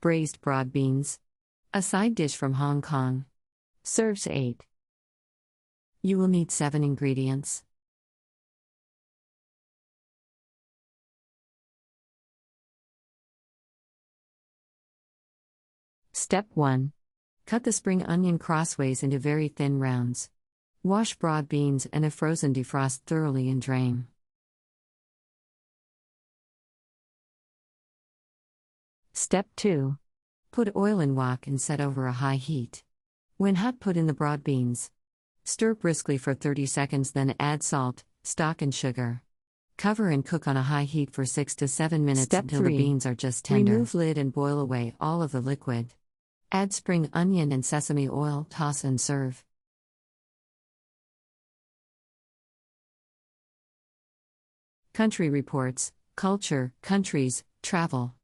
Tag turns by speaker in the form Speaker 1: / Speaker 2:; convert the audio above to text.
Speaker 1: Braised broad beans. A side dish from Hong Kong. Serves 8. You will need 7 ingredients. Step 1. Cut the spring onion crossways into very thin rounds. Wash broad beans and if frozen, defrost thoroughly and drain. Step 2. Put oil in wok and set over a high heat. When hot, put in the broad beans. Stir briskly for 30 seconds, then add salt, stock, and sugar. Cover and cook on a high heat for 6 to 7 minutes until the beans are just tender. Remove lid and boil away all of the liquid. Add spring onion and sesame oil, toss and serve. Country Reports, Culture, Countries, Travel.